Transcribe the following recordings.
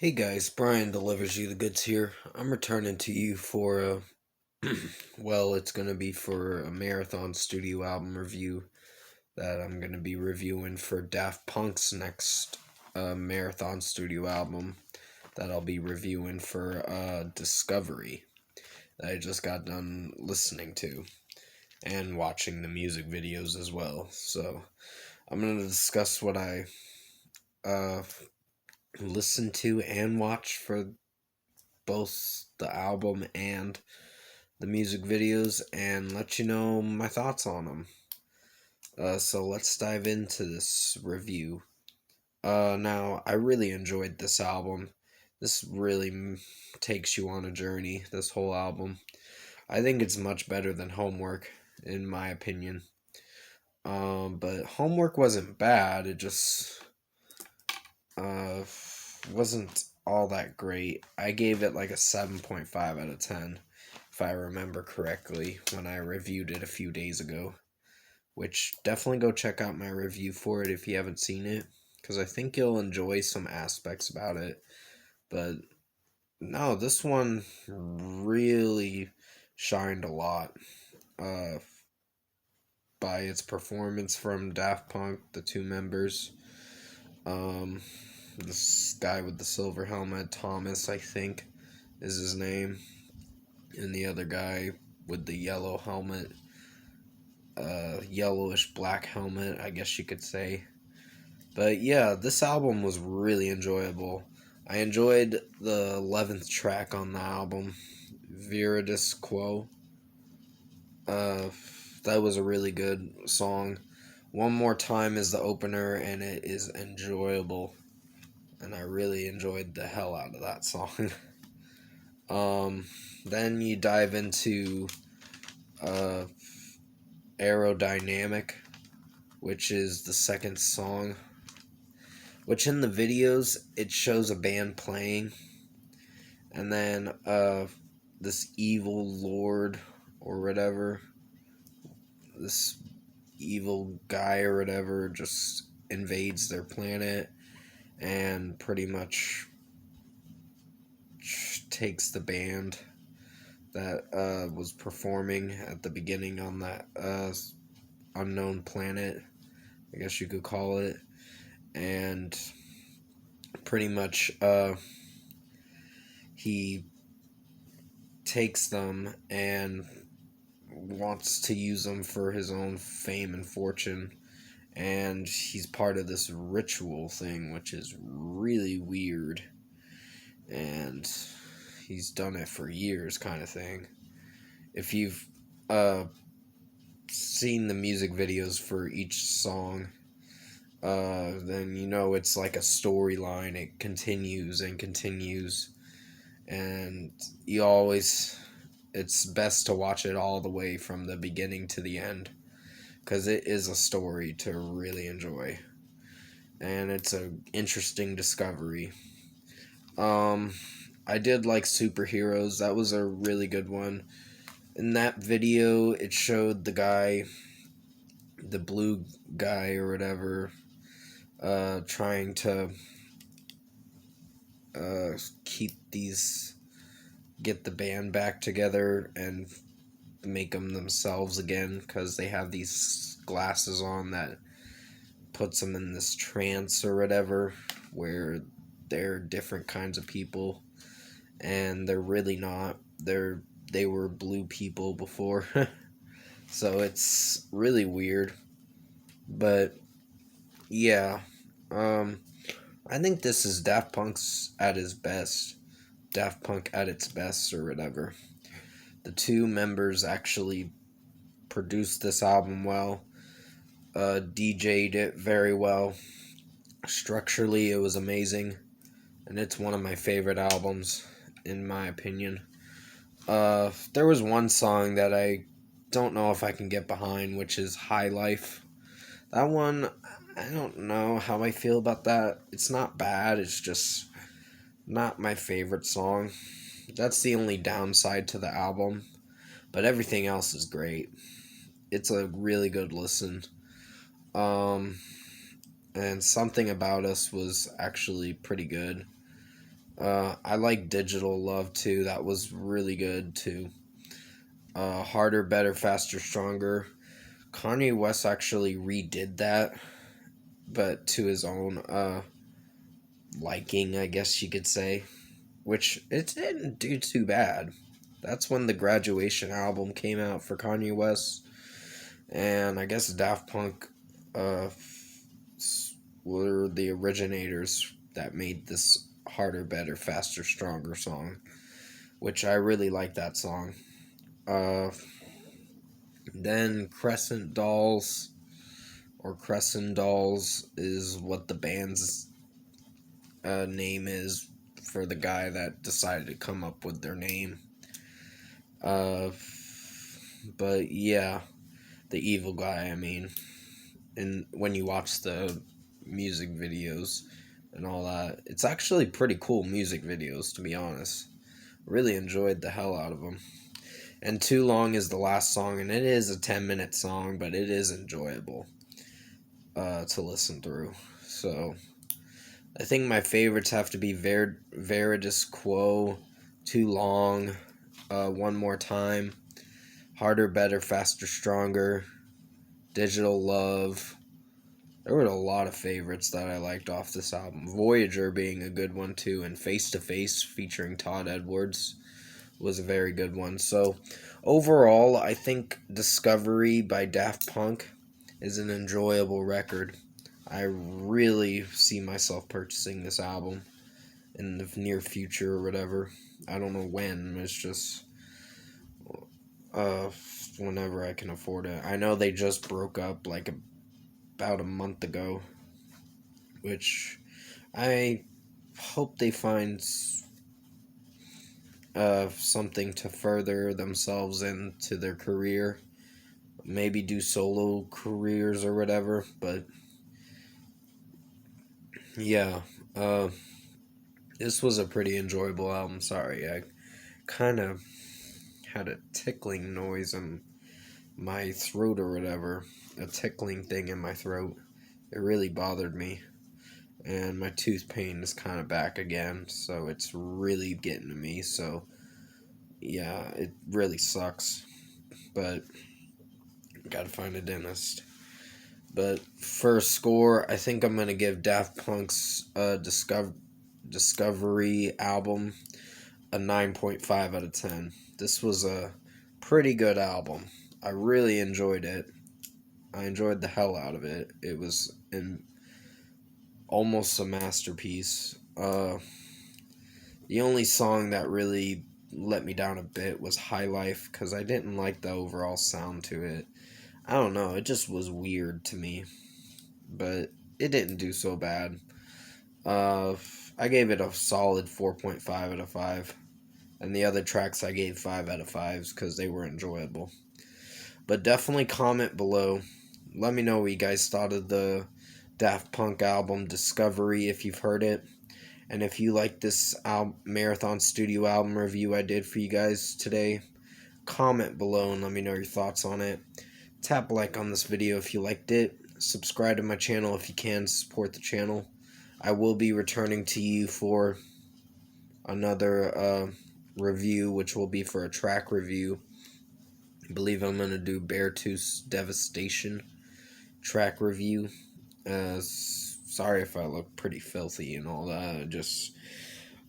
Hey guys, Brian delivers you the goods here. I'm returning to you for it's gonna be for a marathon studio album review that I'm gonna be reviewing for Daft Punk's next marathon studio album that I'll be reviewing for Discovery that I just got done listening to and watching the music videos as well. So I'm gonna discuss what I uh listened to and watched for both the album and the music videos and let you know my thoughts on them. So let's dive into this review. Now, I really enjoyed this album. This really takes you on a journey, this whole album. I think it's much better than Homework, in my opinion. But Homework wasn't bad, it just uh, wasn't all that great. I gave it like a 7.5 out of 10, if I remember correctly, when I reviewed it a few days ago. Which, definitely go check out my review for it if you haven't seen it, because I think you'll enjoy some aspects about it. But no, this one really shined a lot uh, by its performance from Daft Punk, the two members. Um, this guy with the silver helmet, Thomas, I think, is his name, and the other guy with the yellow helmet, yellowish black helmet, I guess you could say. But yeah, this album was really enjoyable. I enjoyed the 11th track on the album, Viridis Quo. Uh, that was a really good song. One More Time is the opener, and it is enjoyable. And I really enjoyed the hell out of that song. Then you dive into uh, Aerodynamic, which is the second song. Which in the videos, it shows a band playing. And then this evil lord or whatever, this evil guy or whatever just invades their planet and pretty much takes the band that was performing at the beginning on that unknown planet, I guess you could call it, and pretty much he takes them and wants to use them for his own fame and fortune, and he's part of this ritual thing, which is really weird, and he's done it for years, kind of thing. If you've seen the music videos for each song, then you know it's like a storyline. It continues and continues, and you always, it's best to watch it all the way from the beginning to the end, because it is a story to really enjoy, and it's an interesting discovery. I did like Superheroes. That was a really good one. In that video, it showed the guy, the blue guy or whatever, trying to keep these, get the band back together and make them themselves again, because they have these glasses on that puts them in this trance or whatever, where they're different kinds of people, and they're really not. They were blue people before, so it's really weird. But yeah, I think this is Daft Punk's at his best. Daft Punk at its best, or whatever. The two members actually produced this album well, DJ'd it very well. Structurally, it was amazing, and it's one of my favorite albums, in my opinion. There was one song that I don't know if I can get behind, which is High Life. That one, I don't know how I feel about that. It's not bad, it's just not my favorite song. That's the only downside to the album, but everything else is great. It's a really good listen. Um, and Something About Us was actually pretty good. I like Digital Love too. That was really good too. Harder, Better, Faster, Stronger. Kanye West actually redid that, but to his own liking, I guess you could say. Which it didn't do too bad. That's when the Graduation album came out for Kanye West, and I guess Daft Punk uh, were the originators that made this Harder, Better, Faster, Stronger song, which I really like that song. Uh, then Crescent Dolls, or Crescent Dolls, is what the band's name is for the guy that decided to come up with their name. Uh, but yeah, the evil guy, I mean. And when you watch the music videos and all that, it's actually pretty cool music videos, to be honest. Really enjoyed the hell out of them. And Too Long is the last song, and it is a 10-minute song, but it is enjoyable to listen through. So I think my favorites have to be Veridis Quo, Too Long, One More Time, Harder, Better, Faster, Stronger, Digital Love. There were a lot of favorites that I liked off this album. Voyager being a good one too, and Face to Face featuring Todd Edwards was a very good one. So overall, I think Discovery by Daft Punk is an enjoyable record. I really see myself purchasing this album in the near future or whatever. I don't know when. It's just uh whenever I can afford it. I know they just broke up like about a month ago, which I hope they find something to further themselves into their career. Maybe do solo careers or whatever. But yeah, this was a pretty enjoyable album. Sorry, I kind of had a tickling noise in my throat or whatever. A tickling thing in my throat. It really bothered me. And my tooth pain is kind of back again, so it's really getting to me. So yeah, it really sucks, but gotta find a dentist. But for a score, I think I'm gonna give Daft Punk's Discovery album a 9.5 out of 10. This was a pretty good album. I really enjoyed it. I enjoyed the hell out of it. It was almost a masterpiece. The only song that really let me down a bit was High Life, because I didn't like the overall sound to it. I don't know, it just was weird to me, but it didn't do so bad. I gave it a solid 4.5 out of 5, and the other tracks I gave 5 out of 5s because they were enjoyable. But definitely comment below. Let me know what you guys thought of the Daft Punk album Discovery, if you've heard it. And if you like this Marathon Studio album review I did for you guys today, comment below and let me know your thoughts on it. Tap like on this video if you liked it. Subscribe to my channel if you can, support the channel. I will be returning to you for another review, which will be for a track review. I believe I'm going to do Beartooth's Devastation track review. Sorry if I look pretty filthy and all that.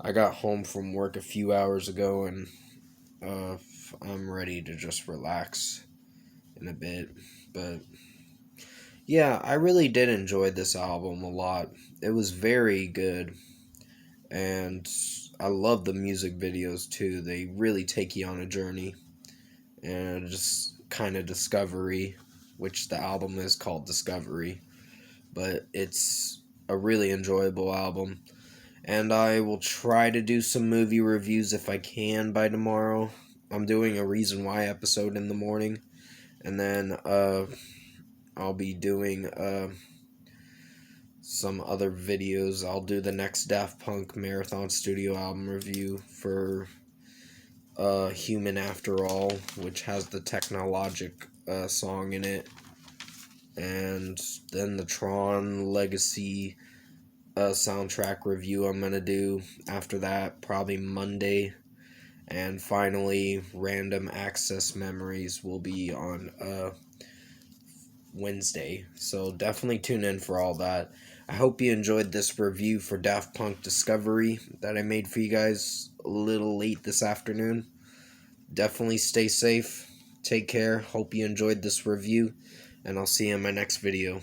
I got home from work a few hours ago, and I'm ready to just relax in a bit. But yeah, I really did enjoy this album a lot. It was very good, and I love the music videos too. They really take you on a journey, and just kind of discovery, which the album is called Discovery. But it's a really enjoyable album, and I will try to do some movie reviews if I can by tomorrow. I'm doing a Reason Why episode in the morning, and then I'll be doing some other videos. I'll do the next Daft Punk Marathon Studio album review for Human After All, which has the Technologic song in it. And then the Tron Legacy soundtrack review I'm gonna do after that, probably Monday. And finally, Random Access Memories will be on Wednesday. So definitely tune in for all that. I hope you enjoyed this review for Daft Punk Discovery that I made for you guys a little late this afternoon. Definitely stay safe. Take care. Hope you enjoyed this review. And I'll see you in my next video.